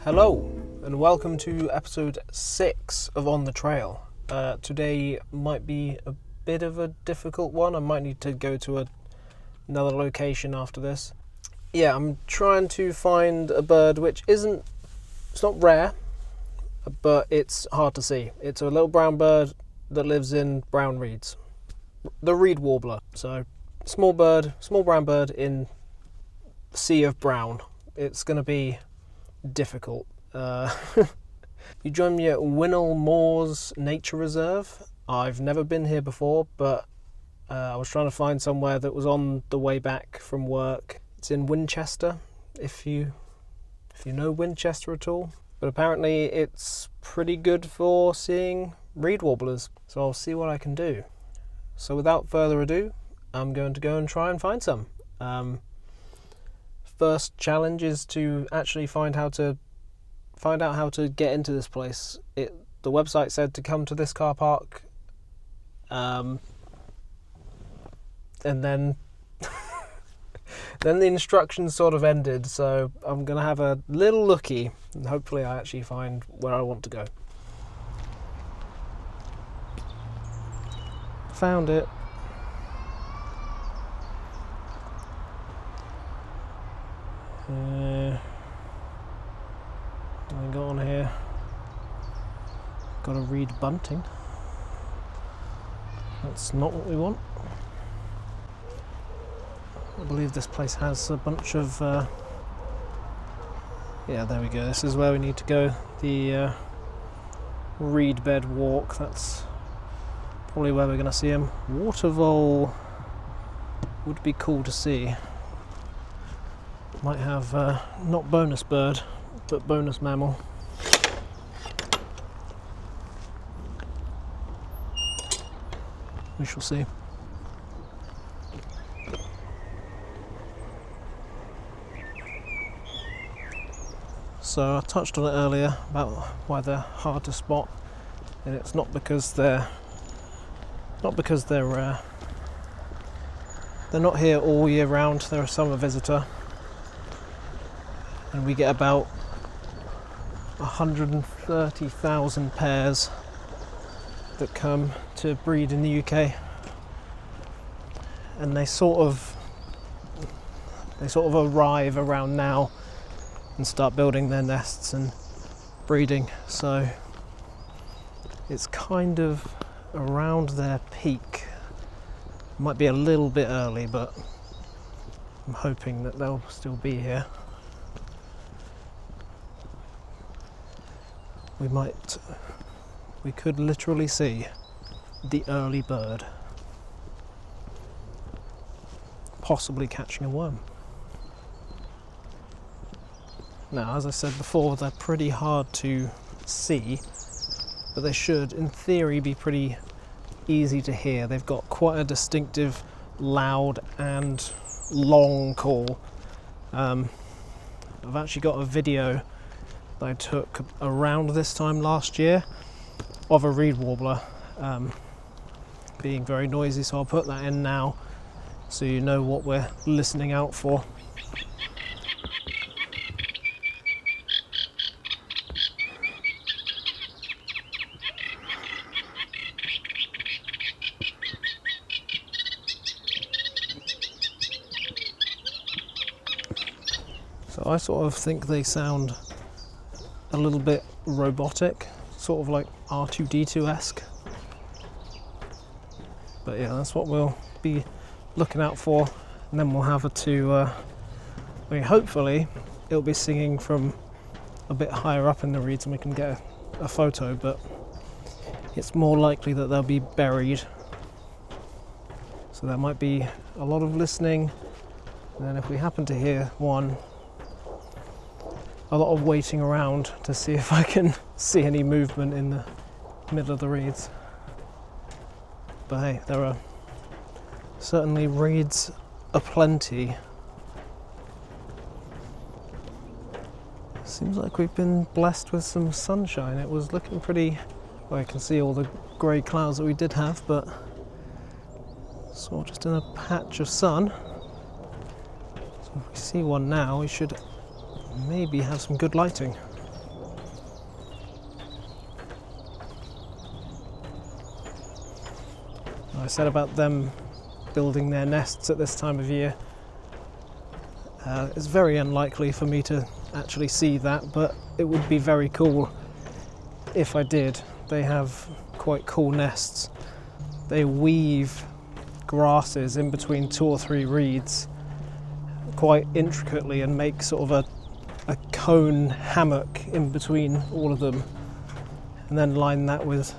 Hello and welcome to episode 6 of On the Trail. Today might be a bit of a difficult one. I might need to go to another location after this. Yeah, I'm trying to find a bird which it's not rare, but it's hard to see. It's a little brown bird that lives in brown reeds. The Reed Warbler. So small brown bird in a sea of brown. It's going to be difficult. You joined me at Winnell Moors Nature Reserve. I've never been here before, but I was trying to find somewhere that was on the way back from work. It's in Winchester, if you know Winchester at all. But apparently it's pretty good for seeing Reed Warblers, so I'll see what I can do. So without further ado, I'm going to go and try and find some. First challenge is to actually find out how to get into this place. The website said to come to this car park, and then then the instructions sort of ended. So I'm gonna have a little looky, and hopefully I actually find where I want to go. Found it. What we got on here? Got a reed bunting. That's not what we want. I believe this place has a bunch of yeah, there we go. This is where we need to go. The reed bed walk. That's probably where we're going to see him. Water vole would be cool to see. Might have not bonus bird, but bonus mammal. We shall see. So I touched on it earlier about why they're hard to spot, and it's not because they're not here all year round. They're a summer visitor. And we get about 130,000 pairs that come to breed in the UK, and they sort of arrive around now and start building their nests and breeding. So it's kind of around their peak. Might be a little bit early, but I'm hoping that they'll still be here. We could literally see the early bird possibly catching a worm. Now, as I said before, they're pretty hard to see, but they should, in theory, be pretty easy to hear. They've got quite a distinctive, loud and long call. I've actually got a video that I took around this time last year of a Reed Warbler being very noisy, so I'll put that in now so you know what we're listening out for. So I sort of think they sound a little bit robotic, sort of like R2-D2-esque. But yeah, that's what we'll be looking out for, and then we'll have hopefully it'll be singing from a bit higher up in the reeds and we can get a photo, but it's more likely that they'll be buried. So there might be a lot of listening, and then if we happen to hear one, a lot of waiting around to see if I can see any movement in the middle of the reeds. But hey, there are certainly reeds aplenty. Seems like we've been blessed with some sunshine. It was looking pretty, well, I can see all the grey clouds that we did have, but it's all just in a patch of sun. So if we see one now, we should maybe have some good lighting. I said about them building their nests at this time of year. It's very unlikely for me to actually see that, but it would be very cool if I did. They have quite cool nests. They weave grasses in between 2 or 3 reeds quite intricately and make sort of a cone hammock in between all of them, and then line that with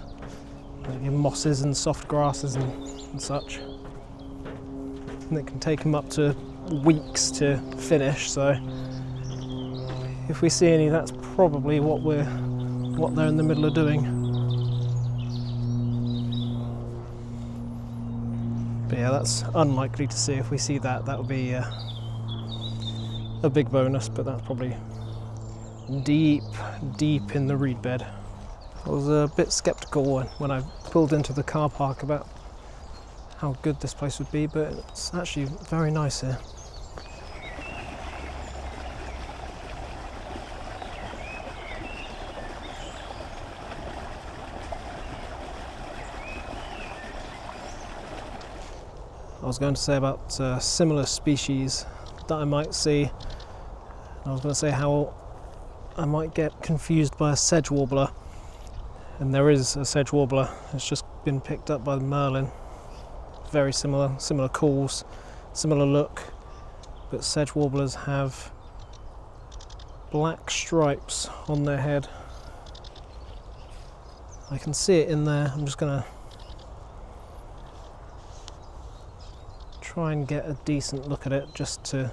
mosses and soft grasses and such. And it can take them up to weeks to finish, so if we see any, that's probably what they're in the middle of doing. But yeah, that's unlikely to see. If we see that, that would be a big bonus, but that's probably deep in the reed bed. I was a bit sceptical when I pulled into the car park about how good this place would be, but it's actually very nice here. I was going to say about similar species that I might see. I was going to say how I might get confused by a sedge warbler, and there is a sedge warbler. It's just been picked up by the merlin. Very similar calls, similar look, but sedge warblers have black stripes on their head. I can see it in there. I'm just going to try and get a decent look at it just to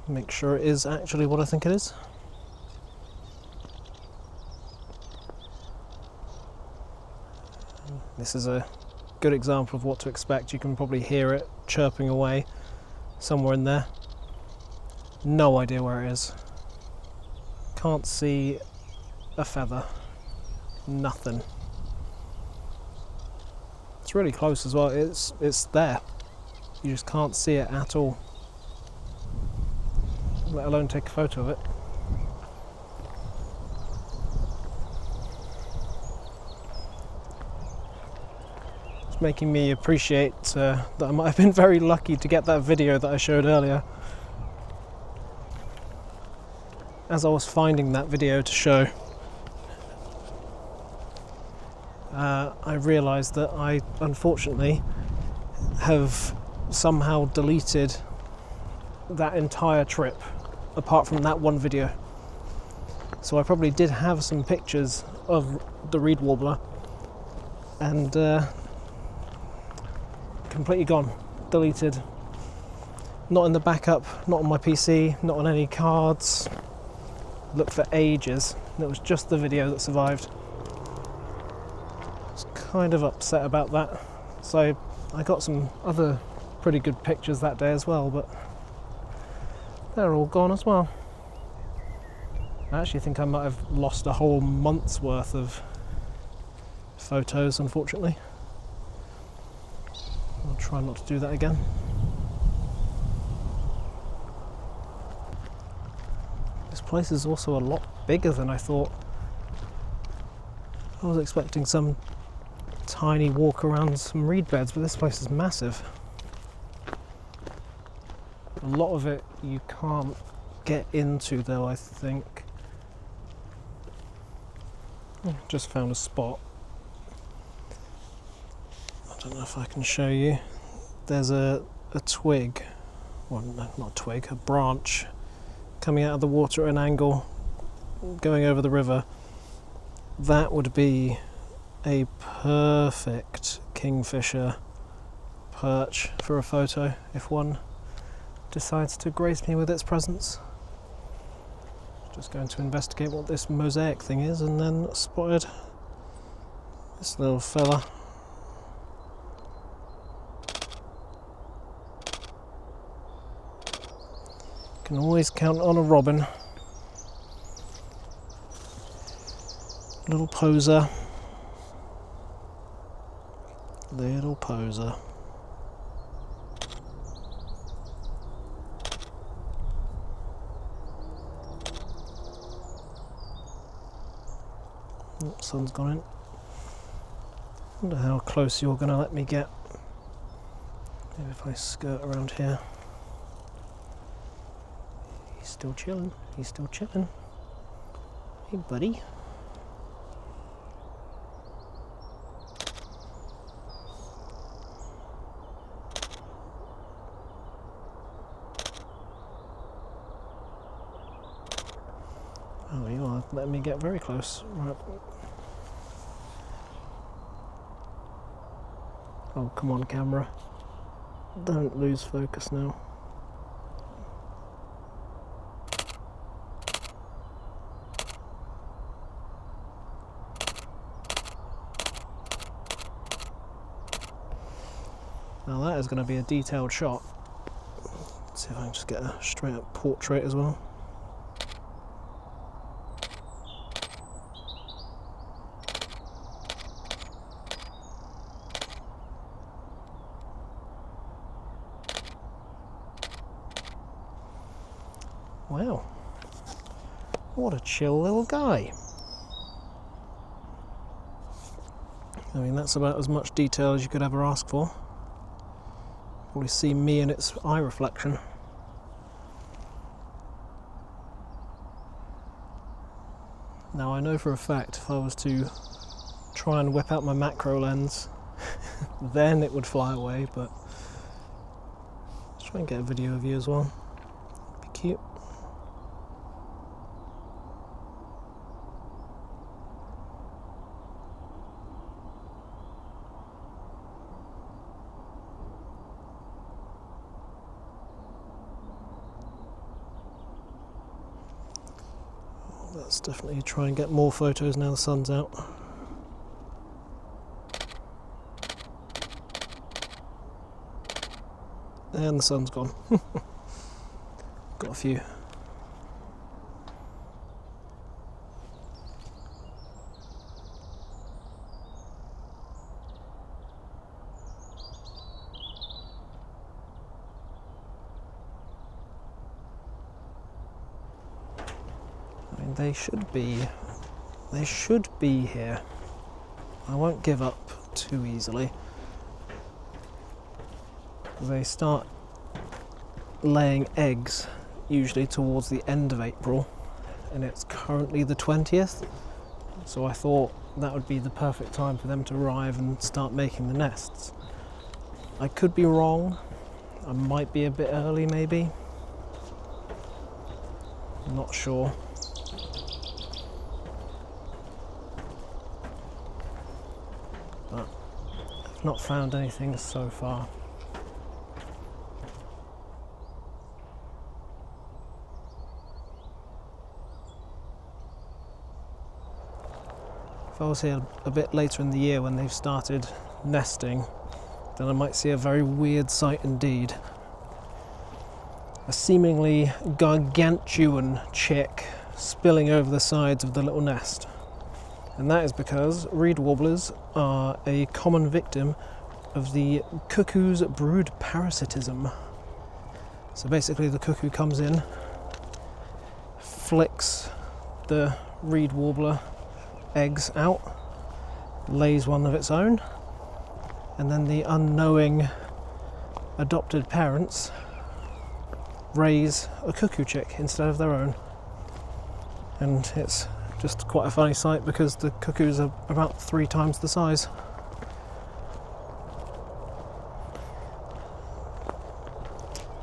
make sure it is actually what I think it is. This is a good example of what to expect. You can probably hear it chirping away somewhere in there. No idea where it is. Can't see a feather. Nothing. It's really close as well. It's there. You just can't see it at all, let alone take a photo of it. It's making me appreciate that I might have been very lucky to get that video that I showed earlier. As I was finding that video to show, I realised that I unfortunately have somehow deleted that entire trip apart from that one video. So I probably did have some pictures of the reed warbler, and completely gone, deleted. Not in the backup, not on my PC, not on any cards. Looked for ages, and it was just the video that survived. I was kind of upset about that. So I got some other pretty good pictures that day as well, but they're all gone as well. I actually think I might have lost a whole month's worth of photos, unfortunately. I'll try not to do that again. This place is also a lot bigger than I thought. I was expecting some tiny walk around some reed beds, but this place is massive. A lot of it you can't get into though, I think. Just found a spot. I don't know if I can show you. There's a twig, well, no, not a twig, a branch coming out of the water at an angle going over the river, that would be a perfect kingfisher perch for a photo if one decides to grace me with its presence. Just going to investigate what this mosaic thing is, and then spotted this little fella. Can always count on a robin. Little poser. Little poser. Oh, sun's gone in. Wonder how close you're going to let me get. Maybe if I skirt around here. He's still chilling. He's still chilling. Hey, buddy. Oh, you are letting me get very close. Right. Oh, come on, camera. Don't lose focus now. Now that is going to be a detailed shot. Let's see if I can just get a straight up portrait as well. Wow, what a chill little guy. I mean, that's about as much detail as you could ever ask for. Probably see me in its eye reflection. Now I know for a fact if I was to try and whip out my macro lens, then it would fly away, but let's try and get a video of you as well. Be cute. Let's definitely try and get more photos now the sun's out. And the sun's gone. Got a few. I mean, they should be here. I won't give up too easily. They start laying eggs usually towards the end of April, and it's currently the 20th, so I thought that would be the perfect time for them to arrive and start making the nests. I could be wrong. I might be a bit early maybe. I'm not sure. But I've not found anything so far. If I was here a bit later in the year when they've started nesting, then I might see a very weird sight indeed. A seemingly gargantuan chick spilling over the sides of the little nest. And that is because Reed Warblers are a common victim of the cuckoo's brood parasitism. So basically the cuckoo comes in, flicks the Reed Warbler eggs out, lays one of its own, and then the unknowing adopted parents raise a cuckoo chick instead of their own. And it's just quite a funny sight because the cuckoos are about 3 times the size.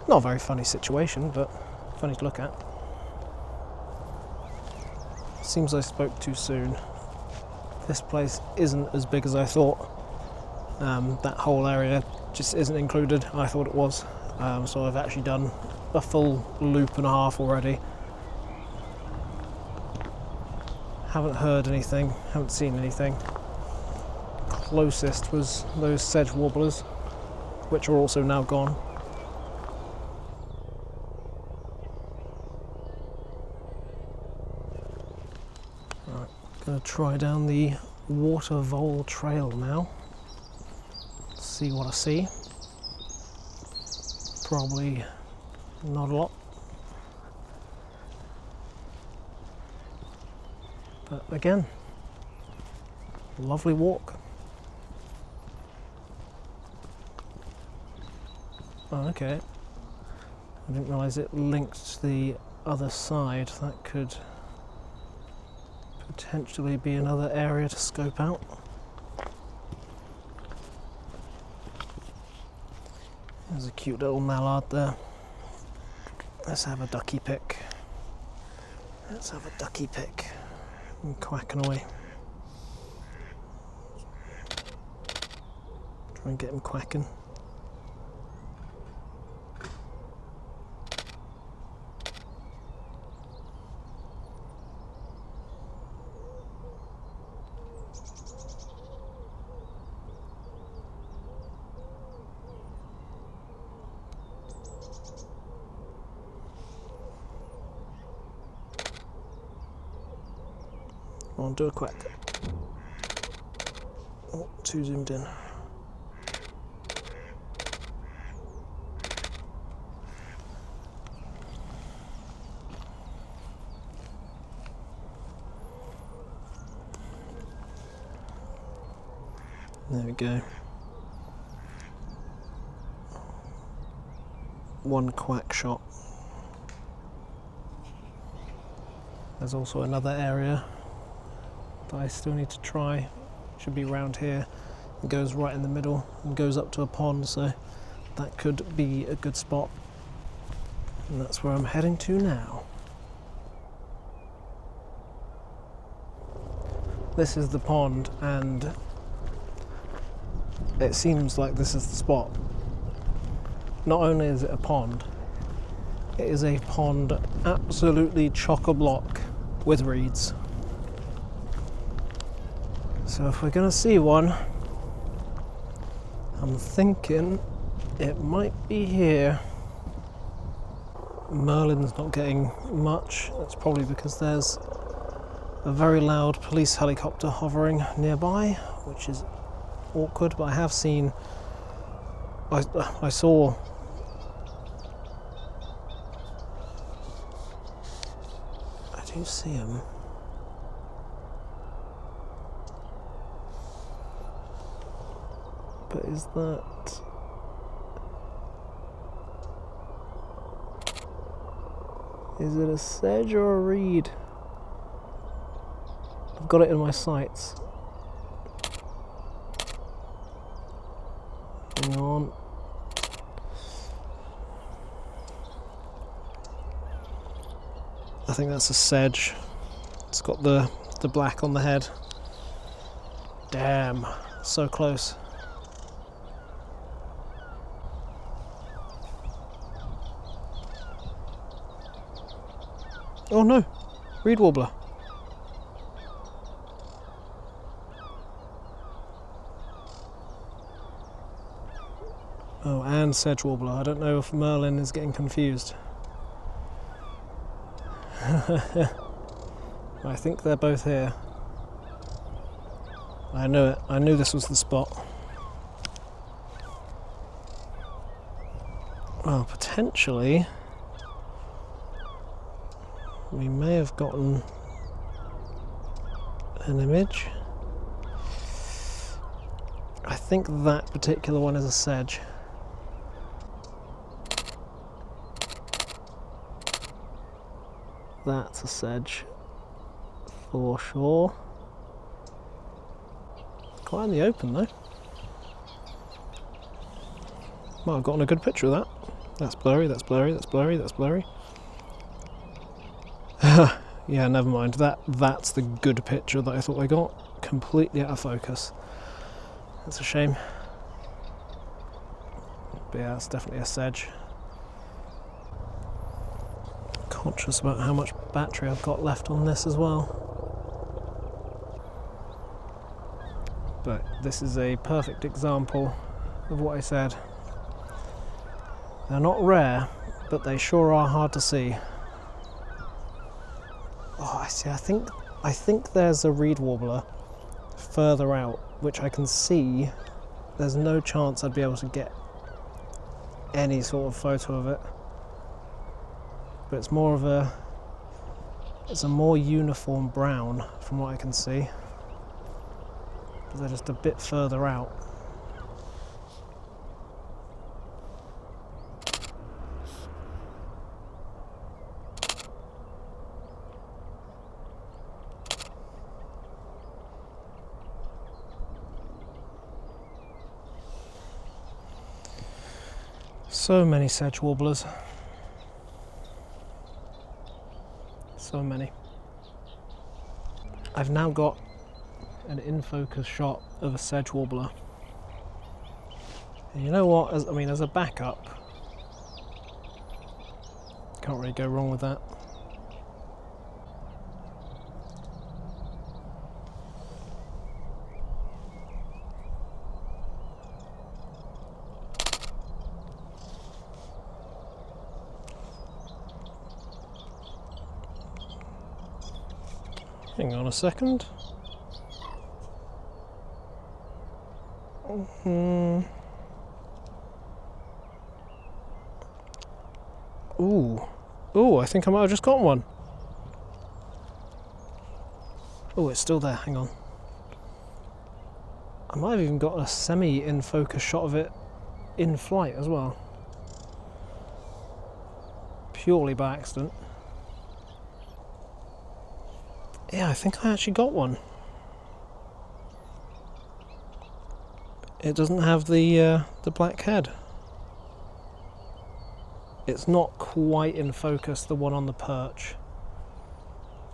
Not a very funny situation, but funny to look at. Seems I spoke too soon. This place isn't as big as I thought. That whole area just isn't included. I thought it was. So I've actually done a full loop and a half already. Haven't heard anything, haven't seen anything. Closest was those sedge warblers, which are also now gone. Right, gonna try down the water vole trail now. See what I see. Probably not a lot. But again, lovely walk. Oh, okay. I didn't realise it linked to the other side. That could potentially be another area to scope out. There's a cute little mallard there. Let's have a ducky pick. Let's have a ducky pick. And quacking away. Try and get him quacking. Come on, do a quack. Oh, too zoomed in. There we go. One quack shot. There's also another area that I still need to try. Should be around here. It goes right in the middle and goes up to a pond, so that could be a good spot. And that's where I'm heading to now. This is the pond, and it seems like this is the spot. Not only is it a pond, it is a pond absolutely chock-a-block with reeds. So if we're going to see one, I'm thinking it might be here. Merlin's not getting much. That's probably because there's a very loud police helicopter hovering nearby, which is awkward, but I have seen, I saw I do see him. But is that... is it a sedge or a reed? I've got it in my sights. Hang on. I think that's a sedge. It's got the black on the head. Damn, so close. Oh no, Reed Warbler. Oh, and sedge warbler. I don't know if Merlin is getting confused. I think they're both here. I knew it. I knew this was the spot. Well, potentially we may have gotten an image. I think that particular one is a sedge. That's a sedge for sure. Quite in the open though. Well, I've gotten a good picture of that. That's blurry, that's blurry, that's blurry, that's blurry. Yeah, never mind. That's the good picture that I thought I got. Completely out of focus. That's a shame. But yeah, it's definitely a sedge. Conscious about how much battery I've got left on this as well. But this is a perfect example of what I said. They're not rare, but they sure are hard to see. Oh, I see. I think there's a Reed Warbler further out, which I can see. There's no chance I'd be able to get any sort of photo of it. But it's more of a... It's a more uniform brown from what I can see. But they're just a bit further out. So many sedge warblers. So many. I've now got an in-focus shot of a sedge warbler. And you know what? As a backup, can't really go wrong with that. Hang on a second. Ooh, I think I might have just got one. Oh, it's still there, hang on. I might have even got a semi-in-focus shot of it in flight as well. Purely by accident. Yeah, I think I actually got one. It doesn't have the black head. It's not quite in focus, the one on the perch,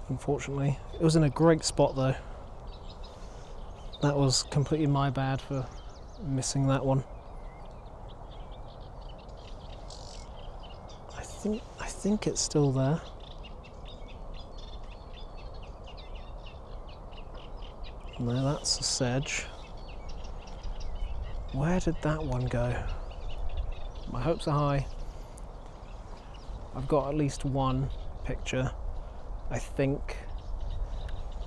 unfortunately. It was in a great spot though. That was completely my bad for missing that one. I think it's still there. No, that's a sedge. Where did that one go? My hopes are high. I've got at least one picture, I think.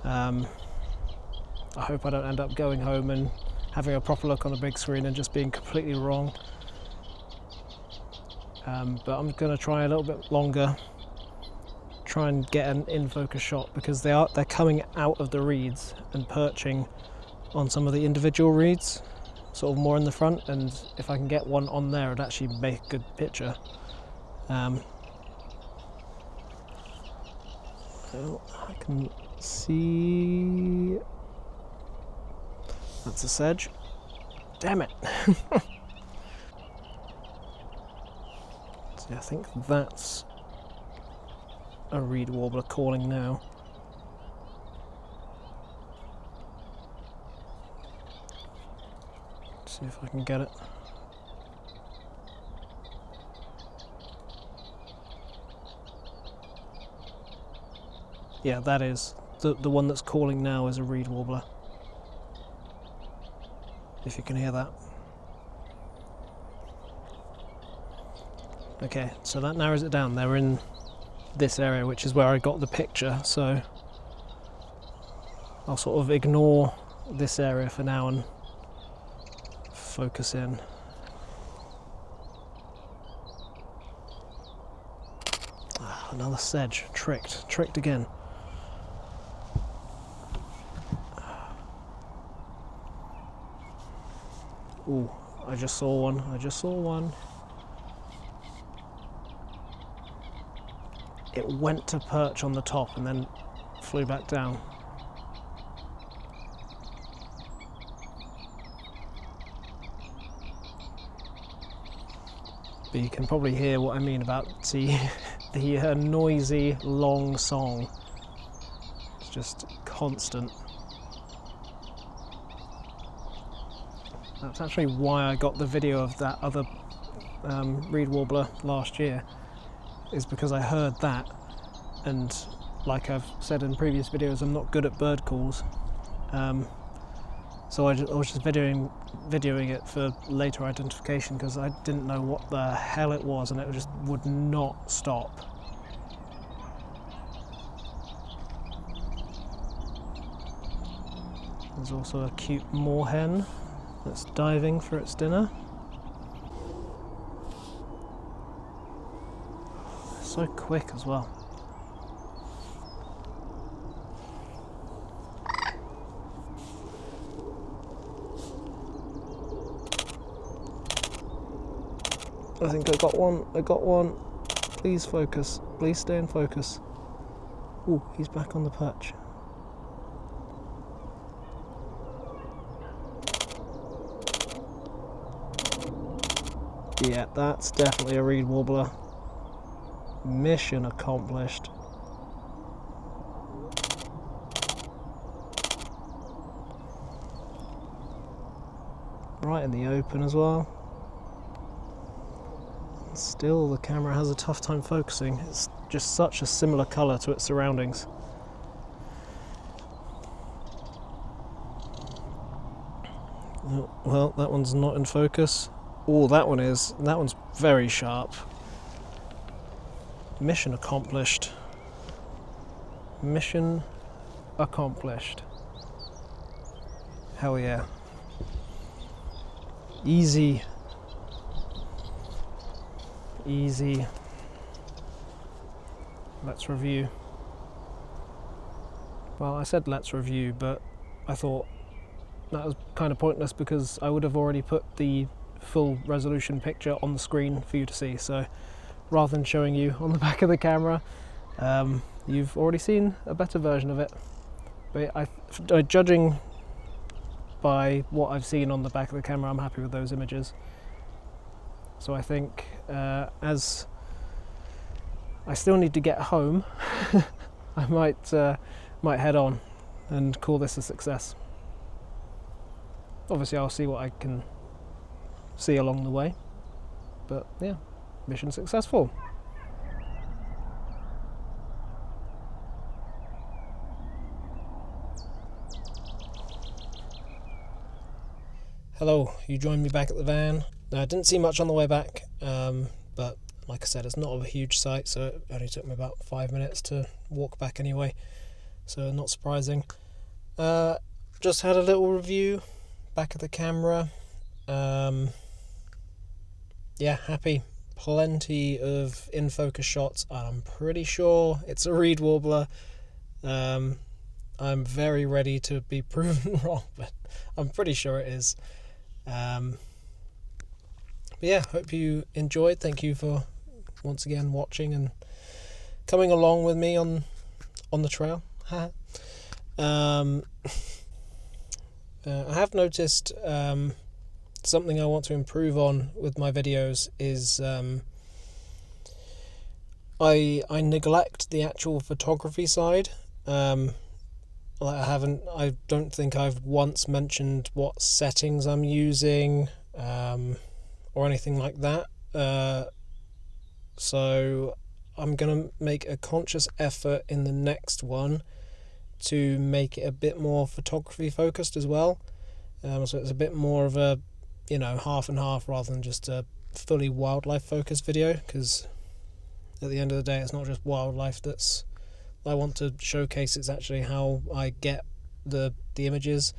I hope I don't end up going home and having a proper look on the big screen and just being completely wrong. But I'm going to try a little bit longer, try and get an in-focus shot, because they're coming out of the reeds and perching on some of the individual reeds, sort of more in the front, and if I can get one on there, it'd actually make a good picture. So I can see... That's a sedge. Damn it! So I think that's a Reed Warbler calling now. Let's see if I can get it. Yeah, that is. The one that's calling now is a Reed Warbler. If you can hear that. Okay, so that narrows it down. They're in this area, which is where I got the picture, so I'll sort of ignore this area for now and focus in. Another sedge. Tricked again. Ooh, I just saw one. It went to perch on the top and then flew back down. But you can probably hear what I mean about the noisy, long song just constant. That's actually why I got the video of that other Reed Warbler last year, is because I heard that, and like I've said in previous videos, I'm not good at bird calls, so I was just videoing it for later identification, because I didn't know what the hell it was, and it just would not stop. There's also a cute moorhen that's diving for its dinner. So quick as well. I think I got one. Please focus. Please stay in focus. Ooh, he's back on the perch. Yeah, that's definitely a Reed Warbler. Mission accomplished. Right in the open as well. Still, the camera has a tough time focusing. It's just such a similar colour to its surroundings. Oh, well, that one's not in focus. Oh, that one is. That one's very sharp. Mission accomplished. Mission accomplished. Hell yeah. Easy. Easy. Let's review. Well, I said let's review, but I thought that was kind of pointless, because I would have already put the full resolution picture on the screen for you to see, so rather than showing you on the back of the camera, you've already seen a better version of it. But judging by what I've seen on the back of the camera, I'm happy with those images. So I think as I still need to get home, I might head on and call this a success. Obviously I'll see what I can see along the way, but yeah, mission successful. Hello, you joined me back at the van. Now, I didn't see much on the way back, but like I said, it's not a huge site, so it only took me about 5 minutes to walk back anyway, so not surprising. Just had a little review back of the camera. Yeah, happy. Plenty of in-focus shots, and I'm pretty sure it's a Reed Warbler. I'm very ready to be proven wrong, but I'm pretty sure it is. But yeah, hope you enjoyed. Thank you for once again watching and coming along with me on the trail. I have noticed something I want to improve on with my videos is I neglect the actual photography side. I don't think I've once mentioned what settings I'm using or anything like that. So I'm gonna make a conscious effort in the next one to make it a bit more photography focused as well. So it's a bit more of a, half and half rather than just a fully wildlife focused video, because at the end of the day, it's not just wildlife I want to showcase. It's actually how I get the images.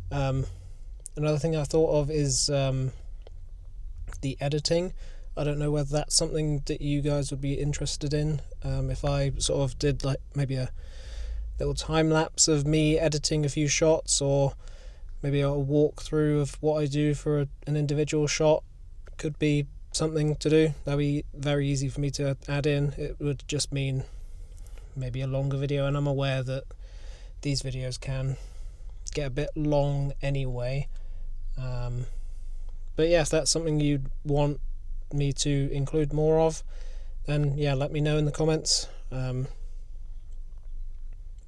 Another thing I thought of is the editing. I don't know whether that's something that you guys would be interested in. If I sort of did like maybe a little time lapse of me editing a few shots, or maybe a walkthrough of what I do for an individual shot, could be something to do. That'd be very easy for me to add in. It would just mean maybe a longer video, and I'm aware that these videos can get a bit long anyway. But yeah, if that's something you'd want me to include more of, then yeah, let me know in the comments. But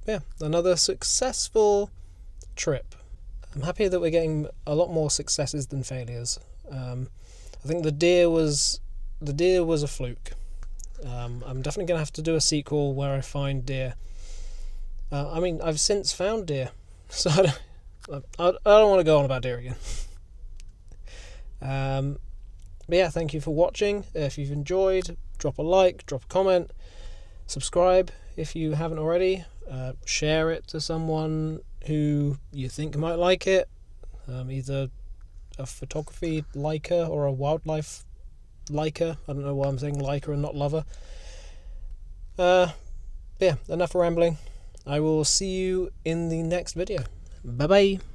yeah, another successful trip. I'm happy that we're getting a lot more successes than failures. I think the deer was a fluke. I'm definitely going to have to do a sequel where I find deer. I mean, I've since found deer, so I don't want to go on about deer again. But yeah, thank you for watching. If you've enjoyed, drop a like, drop a comment, subscribe if you haven't already. Share it to someone who you think might like it, either a photography liker or a wildlife liker. I don't know why I'm saying liker and not lover. Yeah, enough rambling. I will see you in the next video. Bye bye.